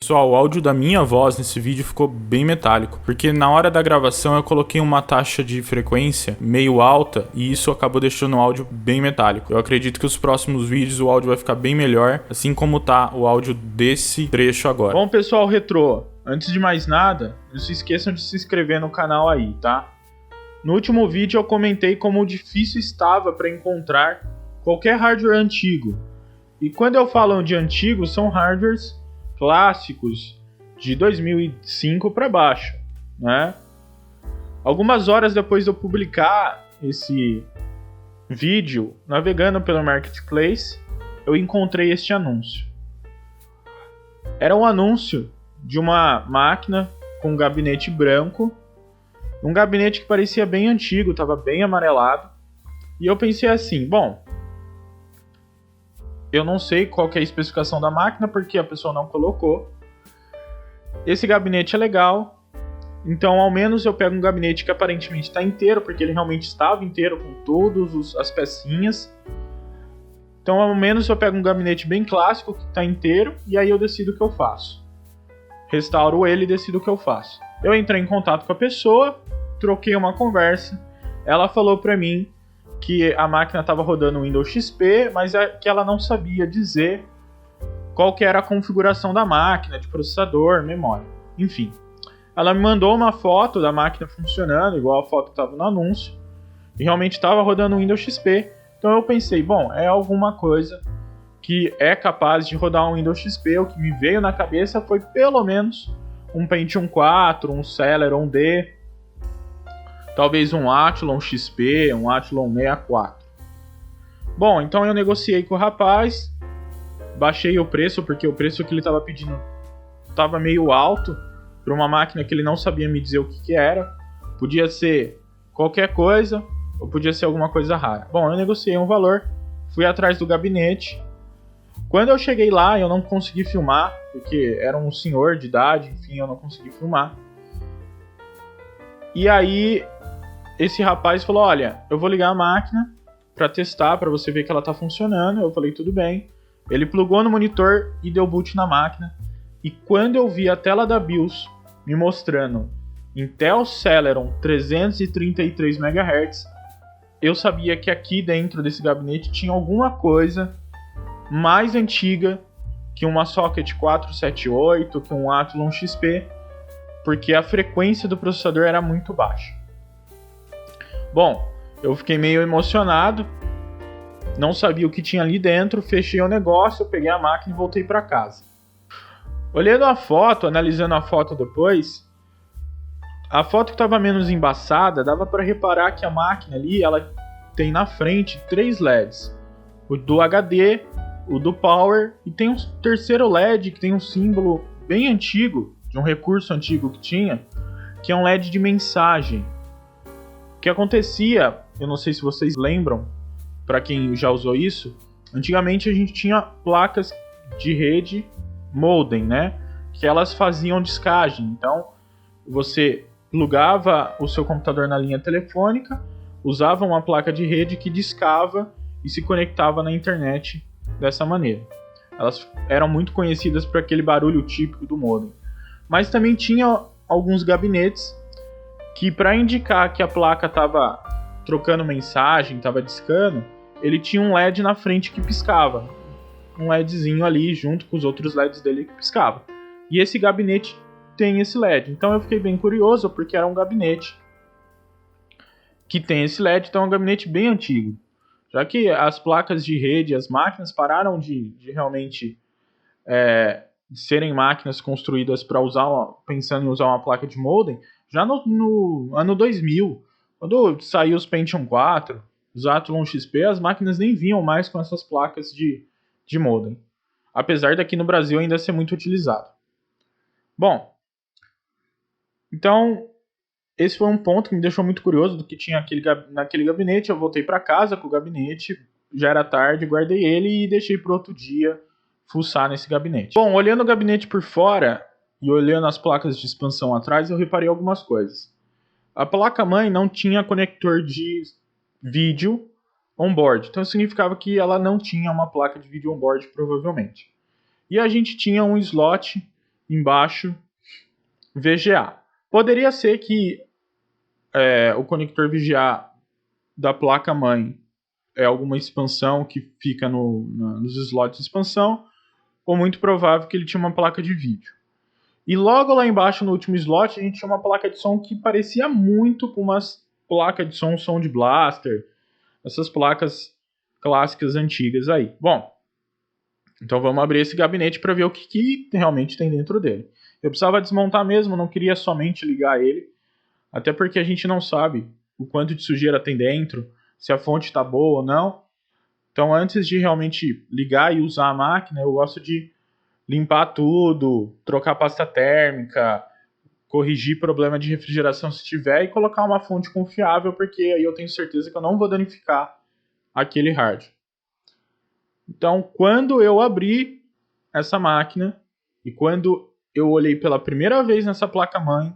Pessoal, o áudio da minha voz nesse vídeo ficou bem metálico, porque na hora da gravação eu coloquei uma taxa de frequência meio alta e isso acabou deixando o áudio bem metálico. Eu acredito que os próximos vídeos o áudio vai ficar bem melhor, assim como tá o áudio desse trecho agora. Bom, pessoal retrô, antes de mais nada, não se esqueçam de se inscrever no canal aí, tá? No último vídeo eu comentei como difícil estava para encontrar qualquer hardware antigo. E quando eu falo de antigo, são hardwares clássicos de 2005 para baixo, né? Algumas horas depois de eu publicar esse vídeo, navegando pelo Marketplace, eu encontrei este anúncio. Era um anúncio de uma máquina com um gabinete branco, um gabinete que parecia bem antigo, estava bem amarelado, e eu pensei assim, bom, eu não sei qual que é a especificação da máquina, porque a pessoa não colocou. Esse gabinete é legal, então ao menos eu pego um gabinete que aparentemente está inteiro, porque ele realmente estava inteiro com todas as pecinhas. Então ao menos eu pego um gabinete bem clássico que está inteiro, e aí eu decido o que eu faço. Restauro ele e decido o que eu faço. Eu entrei em contato com a pessoa, troquei uma conversa, ela falou para mim que a máquina estava rodando Windows XP, mas que ela não sabia dizer qual que era a configuração da máquina, de processador, memória, enfim. Ela me mandou uma foto da máquina funcionando, igual a foto que estava no anúncio, e realmente estava rodando Windows XP. Então eu pensei, bom, é alguma coisa que é capaz de rodar um Windows XP. O que me veio na cabeça foi pelo menos um Pentium 4, um Celeron D, talvez um Athlon XP, um Athlon 64. Bom, então eu negociei com o rapaz, baixei o preço, porque o preço que ele estava pedindo estava meio alto para uma máquina que ele não sabia me dizer o que era. Podia ser qualquer coisa, ou podia ser alguma coisa rara. Bom, eu negociei um valor, fui atrás do gabinete. Quando eu cheguei lá, eu não consegui filmar, porque era um senhor de idade, enfim, eu não consegui filmar. E aí esse rapaz falou, olha, eu vou ligar a máquina para testar, para você ver que ela está funcionando. Eu falei, tudo bem. Ele plugou no monitor e deu boot na máquina. E quando eu vi a tela da BIOS me mostrando Intel Celeron 333 MHz, eu sabia que aqui dentro desse gabinete tinha alguma coisa mais antiga que uma Socket 478, que um Athlon XP, porque a frequência do processador era muito baixa. Bom, eu fiquei meio emocionado, não sabia o que tinha ali dentro, fechei o negócio, eu peguei a máquina e voltei para casa. Olhando a foto, analisando a foto depois, a foto que estava menos embaçada, dava para reparar que a máquina ali, ela tem na frente 3 LEDs. O do HD, o do Power, e tem um terceiro LED que tem um símbolo bem antigo, de um recurso antigo que tinha, que é um LED de mensagem. O que acontecia, eu não sei se vocês lembram, para quem já usou isso, antigamente a gente tinha placas de rede modem, né? Que elas faziam discagem. Então, você plugava o seu computador na linha telefônica, usava uma placa de rede que discava e se conectava na internet dessa maneira. Elas eram muito conhecidas por aquele barulho típico do modem. Mas também tinha alguns gabinetes que, para indicar que a placa estava trocando mensagem, estava discando, ele tinha um LED na frente que piscava. Um LEDzinho ali junto com os outros LEDs dele que piscava. E esse gabinete tem esse LED. Então eu fiquei bem curioso, porque era um gabinete que tem esse LED, então é um gabinete bem antigo. Já que as placas de rede, as máquinas pararam de realmente serem máquinas construídas para usar, pensando em usar uma placa de modem, já no ano 2000, quando saiu os Pentium 4, os Athlon XP, as máquinas nem vinham mais com essas placas de modem. Apesar daqui no Brasil ainda ser muito utilizado. Bom, então esse foi um ponto que me deixou muito curioso do que tinha naquele gabinete. Eu voltei para casa com o gabinete, já era tarde, guardei ele e deixei para outro dia fuçar nesse gabinete. Bom, olhando o gabinete por fora e olhando as placas de expansão atrás, eu reparei algumas coisas. A placa-mãe não tinha conector de vídeo on-board, então significava que ela não tinha uma placa de vídeo on-board, provavelmente. E a gente tinha um slot embaixo VGA. Poderia ser que o conector VGA da placa-mãe é alguma expansão que fica nos slots de expansão, ou muito provável que ele tinha uma placa de vídeo. E logo lá embaixo, no último slot, a gente tinha uma placa de som que parecia muito com uma placa de som de blaster, essas placas clássicas antigas aí. Bom, então vamos abrir esse gabinete para ver o que realmente tem dentro dele. Eu precisava desmontar mesmo, não queria somente ligar ele, até porque a gente não sabe o quanto de sujeira tem dentro, se a fonte está boa ou não. Então antes de realmente ligar e usar a máquina, eu gosto de limpar tudo, trocar pasta térmica, corrigir problema de refrigeração se tiver e colocar uma fonte confiável, porque aí eu tenho certeza que eu não vou danificar aquele hardware. Então, quando eu abri essa máquina e quando eu olhei pela primeira vez nessa placa-mãe,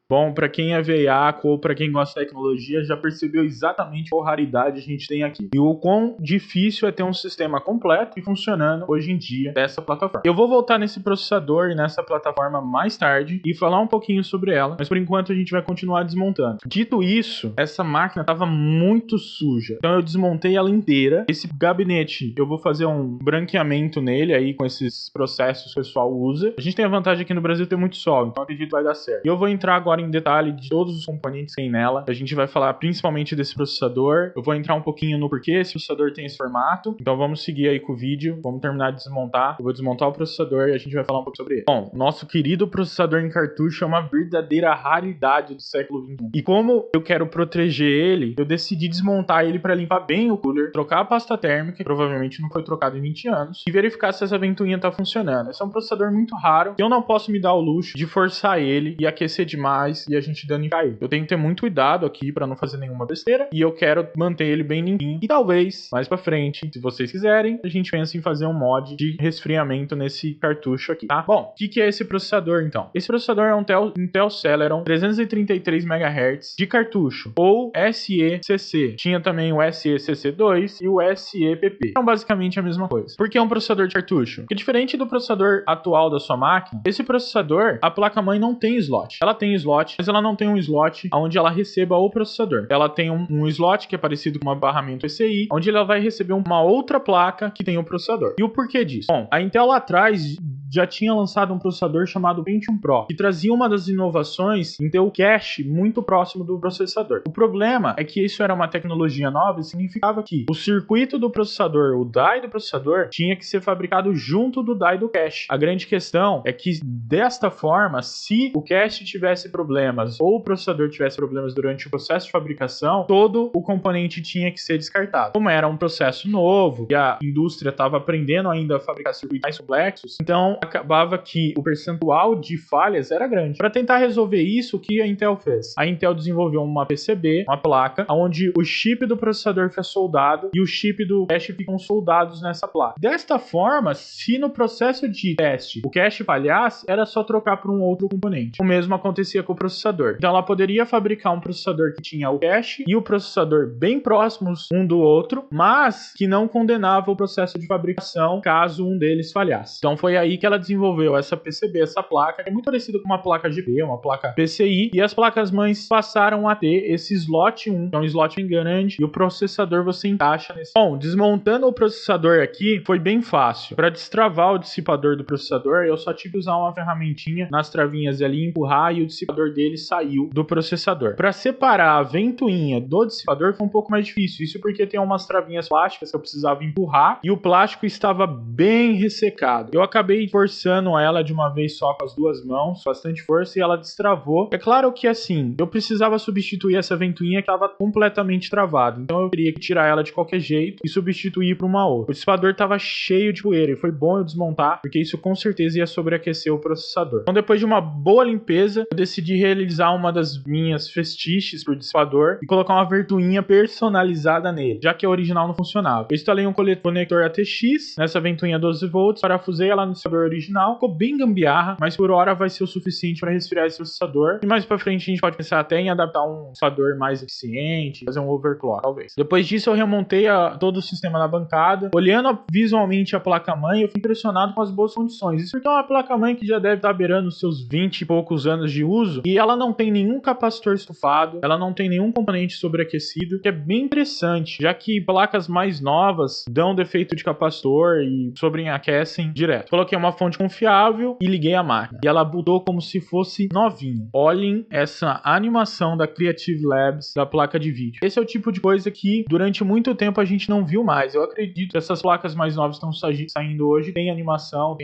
bom, para quem é veiaco ou para quem gosta de tecnologia, já percebeu exatamente qual raridade a gente tem aqui. E o quão difícil é ter um sistema completo e funcionando hoje em dia dessa plataforma. Eu vou voltar nesse processador e nessa plataforma mais tarde e falar um pouquinho sobre ela, mas por enquanto a gente vai continuar desmontando. Dito isso, essa máquina estava muito suja, então eu desmontei ela inteira. Esse gabinete, eu vou fazer um branqueamento nele aí com esses processos que o pessoal usa. A gente tem a vantagem aqui no Brasil ter muito sol, então acredito que vai dar certo. E eu vou entrar agora em detalhe de todos os componentes que tem nela. A gente vai falar principalmente desse processador. Eu vou entrar um pouquinho no porquê esse processador tem esse formato. Então vamos seguir aí com o vídeo. Vamos terminar de desmontar. Eu vou desmontar o processador e a gente vai falar um pouco sobre ele. Bom, nosso querido processador em cartucho é uma verdadeira raridade do século XXI. E como eu quero proteger ele, eu decidi desmontar ele para limpar bem o cooler, trocar a pasta térmica, que provavelmente não foi trocado em 20 anos, e verificar se essa ventoinha tá funcionando. Esse é um processador muito raro e eu não posso me dar o luxo de forçar ele e aquecer demais e a gente danificar ele. Eu tenho que ter muito cuidado aqui para não fazer nenhuma besteira e eu quero manter ele bem limpinho. E talvez, mais pra frente, se vocês quiserem, a gente pense em fazer um mod de resfriamento nesse cartucho aqui, tá? Bom, o que é esse processador, então? Esse processador é um Intel Celeron 333 MHz de cartucho, ou SECC. Tinha também o SECC2 e o SEPP. São basicamente a mesma coisa. Por que é um processador de cartucho? Porque diferente do processador atual da sua máquina, esse processador, a placa-mãe não tem slot. Ela tem slot, mas ela não tem um slot onde ela receba o processador. Ela tem um slot que é parecido com um barramento PCI, onde ela vai receber uma outra placa que tem o processador. E o porquê disso? Bom, a Intel lá atrás já tinha lançado um processador chamado Pentium Pro, que trazia uma das inovações em ter o cache muito próximo do processador. O problema é que isso era uma tecnologia nova e significava que o circuito do processador, o die do processador, tinha que ser fabricado junto do die do cache. A grande questão é que desta forma, se o cache tivesse problemas ou o processador tivesse problemas durante o processo de fabricação, todo o componente tinha que ser descartado. Como era um processo novo e a indústria estava aprendendo ainda a fabricar circuitos mais complexos, então acabava que o percentual de falhas era grande. Para tentar resolver isso, o que a Intel fez? A Intel desenvolveu uma PCB, uma placa, onde o chip do processador fica soldado e o chip do cache ficam soldados nessa placa. Desta forma, se no processo de teste o cache falhasse, era só trocar por um outro componente. O mesmo acontecia com o processador. Então ela poderia fabricar um processador que tinha o cache e o processador bem próximos um do outro, mas que não condenava o processo de fabricação caso um deles falhasse. Então foi aí que ela desenvolveu essa PCB, essa placa, que é muito parecida com uma placa GP, uma placa PCI, e as placas-mães passaram a ter esse slot 1, que é um slot bem grande, e o processador você encaixa nesse. Bom, desmontando o processador aqui foi bem fácil. Para destravar o dissipador do processador, eu só tive que usar uma ferramentinha nas travinhas ali, empurrar, e o dissipador dele saiu do processador. Para separar a ventoinha do dissipador foi um pouco mais difícil, isso porque tem umas travinhas plásticas que eu precisava empurrar, e o plástico estava bem ressecado. Eu acabei forçando ela de uma vez só com as duas mãos, bastante força, e ela destravou. É claro que assim, eu precisava substituir essa ventoinha que estava completamente travada, então eu teria que tirar ela de qualquer jeito e substituir por uma outra. O dissipador estava cheio de poeira e foi bom eu desmontar, porque isso com certeza ia sobreaquecer o processador. Então depois de uma boa limpeza, eu decidi realizar uma das minhas fetiches pro dissipador e colocar uma ventoinha personalizada nele, já que a original não funcionava. Eu instalei um conector ATX nessa ventoinha 12 volts, parafusei ela no dissipador original. Ficou bem gambiarra, mas por hora vai ser o suficiente para resfriar esse processador. E mais pra frente a gente pode pensar até em adaptar um processador mais eficiente, fazer um overclock, talvez. Depois disso eu remontei todo o sistema na bancada. Olhando visualmente a placa-mãe, eu fui impressionado com as boas condições. Isso porque é uma placa-mãe que já deve estar beirando os seus 20 e poucos anos de uso, e ela não tem nenhum capacitor estufado, ela não tem nenhum componente sobreaquecido, que é bem interessante, já que placas mais novas dão defeito de capacitor e sobreaquecem direto. Coloquei uma fonte confiável e liguei a máquina, e ela botou como se fosse novinha. Olhem essa animação da Creative Labs da placa de vídeo. Esse é o tipo de coisa que durante muito tempo a gente não viu mais. Eu acredito que essas placas mais novas estão saindo hoje, tem animação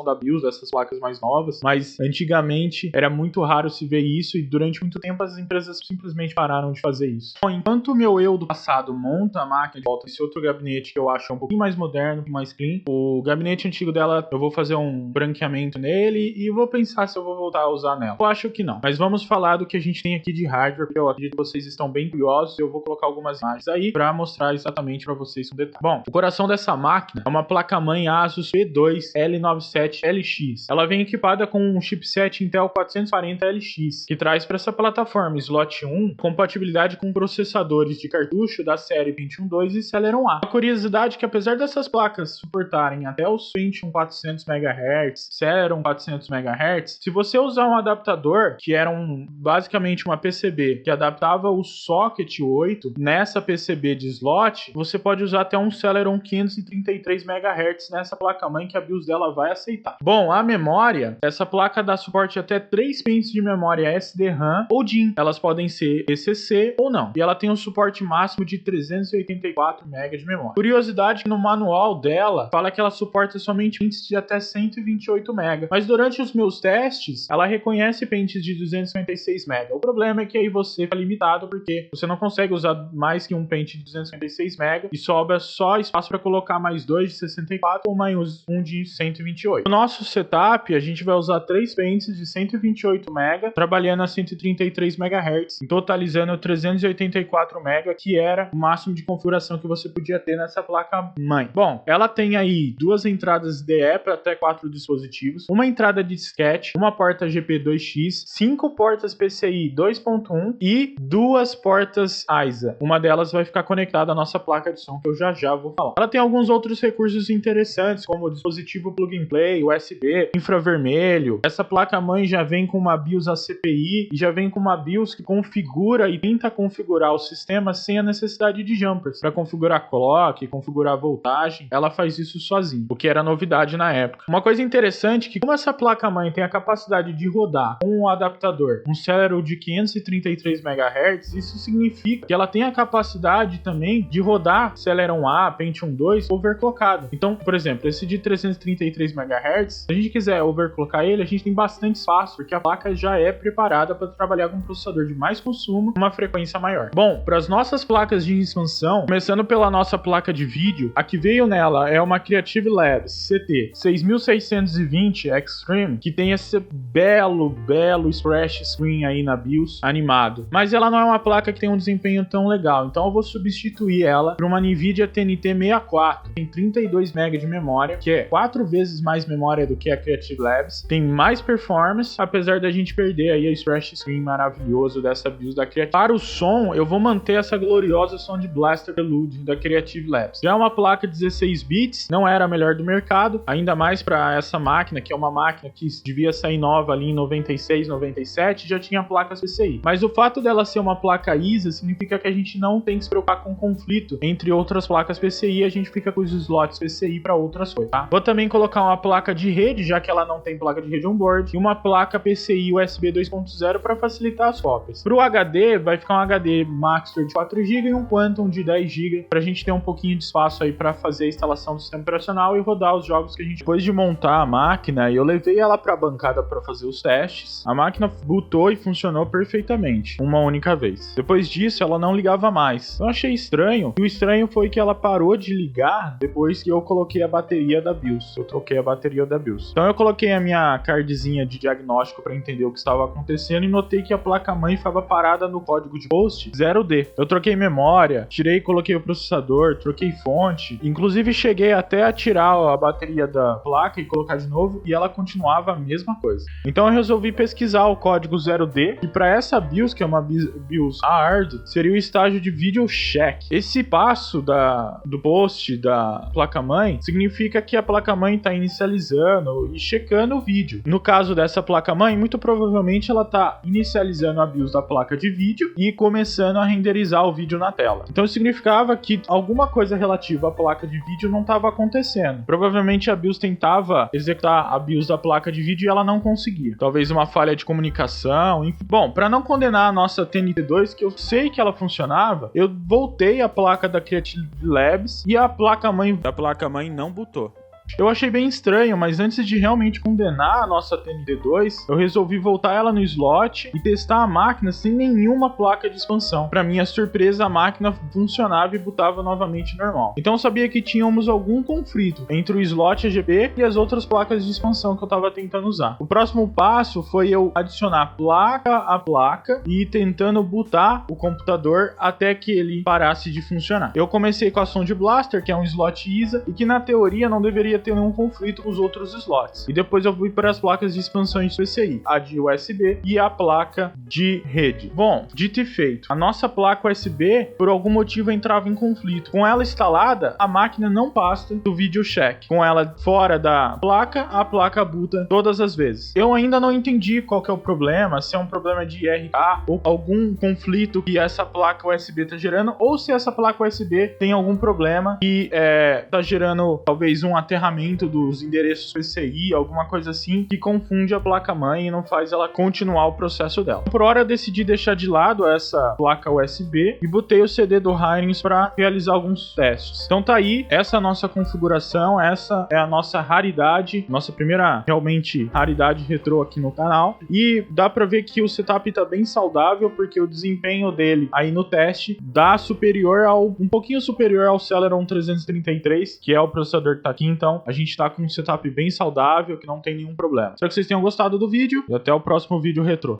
da BIOS dessas placas mais novas, mas antigamente era muito raro se ver isso, e durante muito tempo as empresas simplesmente pararam de fazer isso. Bom, enquanto o meu eu do passado monta a máquina de volta, esse outro gabinete que eu acho um pouquinho mais moderno, mais clean, o gabinete antigo dela eu vou fazer um branqueamento nele e vou pensar se eu vou voltar a usar nela. Eu acho que não, mas vamos falar do que a gente tem aqui de hardware, porque eu acredito que vocês estão bem curiosos e eu vou colocar algumas imagens aí para mostrar exatamente para vocês um detalhe. Bom, o coração dessa máquina é uma placa-mãe Asus P2L97LX. Ela vem equipada com um chipset Intel 440LX, que traz para essa plataforma slot 1 compatibilidade com processadores de cartucho da série Pentium 2 e Celeron A. A curiosidade é que apesar dessas placas suportarem até os Pentium 400 MHz, Celeron 400 MHz, se você usar um adaptador, que era basicamente uma PCB, que adaptava o socket 8 nessa PCB de slot, você pode usar até um Celeron 533 MHz nessa placa-mãe que a BIOS dela vai aceitar. Bom, a memória, essa placa dá suporte até 3 pentes de memória SD-RAM ou DIMM. Elas podem ser ECC ou não. E ela tem um suporte máximo de 384 MB de memória. Curiosidade que no manual dela fala que ela suporta somente pentes de até 128 MB. Mas durante os meus testes, ela reconhece pentes de 256 MB. O problema é que aí você fica limitado porque você não consegue usar mais que um pente de 256 MB e sobra só espaço para colocar mais dois de 64 ou mais um de 128. No nosso setup, a gente vai usar 3 pentes de 128 MB trabalhando a 133 MHz, totalizando 384 MB, que era o máximo de configuração que você podia ter nessa placa-mãe. Bom, ela tem aí 2 entradas DE para até 4 dispositivos, uma entrada de disquete, uma porta GP2X, 5 portas PCI 2.1 e 2 portas AISA. Uma delas vai ficar conectada à nossa placa de som, que eu já vou falar. Ela tem alguns outros recursos interessantes, como o dispositivo plug and play, USB, infravermelho. Essa placa-mãe já vem com uma BIOS ACPI e já vem com uma BIOS que configura e tenta configurar o sistema sem a necessidade de jumpers. Para configurar clock, configurar voltagem, ela faz isso sozinha, o que era novidade na época. Uma coisa interessante é que como essa placa-mãe tem a capacidade de rodar com um adaptador, um Celeron de 533 MHz, isso significa que ela tem a capacidade também de rodar Celeron A, Pentium 2 overclockado. Então, por exemplo, esse de 333 MHz, se a gente quiser overclockar ele, a gente tem bastante espaço, porque a placa já é preparada para trabalhar com um processador de mais consumo, uma frequência maior. Bom, para as nossas placas de expansão, começando pela nossa placa de vídeo, a que veio nela é uma Creative Labs CT 6620 Extreme, que tem esse belo splash screen aí na BIOS animado. Mas ela não é uma placa que tem um desempenho tão legal, então eu vou substituir ela por uma NVIDIA TNT 64. Tem 32 MB de memória, que é 4 vezes mais memória do que a Creative Labs. Tem mais performance, apesar da gente perder aí a splash screen maravilhoso dessa BIOS da Creative. Para o som, eu vou manter essa gloriosa Sound Blaster Prelude da Creative Labs. Já é uma placa 16 bits, não era a melhor do mercado, ainda mais para essa máquina, que é uma máquina que devia sair nova ali em 96, 97, já tinha placas PCI. Mas o fato dela ser uma placa ISA significa que a gente não tem que se preocupar com conflito entre outras placas PCI, a gente fica com os slots PCI para outras coisas, tá? Vou também colocar uma placa de rede, já que ela não tem placa de rede on-board, e uma placa PCI USB 2.0 para facilitar as cópias. Para o HD, vai ficar um HD Maxtor de 4GB e um Quantum de 10GB, para a gente ter um pouquinho de espaço aí para fazer a instalação do sistema operacional e rodar os jogos que a gente... Depois de montar a máquina, eu levei ela para a bancada para fazer os testes. A máquina bootou e funcionou perfeitamente, uma única vez. Depois disso, ela não ligava mais. Eu achei estranho, e o estranho foi que ela parou de ligar depois que eu coloquei a bateria da BIOS. Eu troquei a bateria da BIOS. Então eu coloquei a minha cardzinha de diagnóstico para entender o que estava acontecendo e notei que a placa-mãe estava parada no código de post 0D. Eu troquei memória, tirei e coloquei o processador, troquei fonte. Inclusive cheguei até a tirar a bateria da placa placa e colocar de novo, e ela continuava a mesma coisa. Então eu resolvi pesquisar o código 0D, e para essa BIOS, que é uma BIOS hard, seria o estágio de video check. Esse passo do post da placa-mãe significa que a placa-mãe está inicializando e checando o vídeo. No caso dessa placa-mãe, muito provavelmente ela está inicializando a BIOS da placa de vídeo e começando a renderizar o vídeo na tela. Então isso significava que alguma coisa relativa à placa de vídeo não estava acontecendo. Provavelmente a BIOS tentava executar a BIOS da placa de vídeo e ela não conseguia. Talvez uma falha de comunicação, enfim. Bom, para não condenar a nossa TNT2, que eu sei que ela funcionava, eu voltei a placa da Creative Labs e a placa-mãe da placa-mãe não bootou. Eu achei bem estranho, mas antes de realmente condenar a nossa TNT2, eu resolvi voltar ela no slot e testar a máquina sem nenhuma placa de expansão. Para minha surpresa, a máquina funcionava e bootava novamente normal. Então eu sabia que tínhamos algum conflito entre o slot RGB e as outras placas de expansão que eu estava tentando usar. O próximo passo foi eu adicionar placa a placa e ir tentando bootar o computador até que ele parasse de funcionar. Eu comecei com a Sound Blaster, que é um slot ISA e que na teoria não deveria ter nenhum conflito com os outros slots. E depois eu fui para as placas de expansão de PCI, a de USB e a placa de rede. Bom, dito e feito, a nossa placa USB por algum motivo entrava em conflito. Com ela instalada, a máquina não passa do video check. Com ela fora da placa, a placa boota todas as vezes. Eu ainda não entendi qual que é o problema, se é um problema de IRK ou algum conflito que essa placa USB está gerando, ou se essa placa USB tem algum problema e está gerando talvez um aterramento dos endereços PCI, alguma coisa assim, que confunde a placa-mãe e não faz ela continuar o processo dela. Por hora eu decidi deixar de lado essa placa USB e botei o CD do Heinz para realizar alguns testes. Então tá aí, essa é a nossa configuração, essa é a nossa raridade, nossa primeira realmente raridade retrô aqui no canal, e dá para ver que o setup tá bem saudável, porque o desempenho dele aí no teste dá um pouquinho superior ao Celeron 333, que é o processador que tá aqui. Então a gente tá com um setup bem saudável, que não tem nenhum problema. Espero que vocês tenham gostado do vídeo e até o próximo vídeo retrô.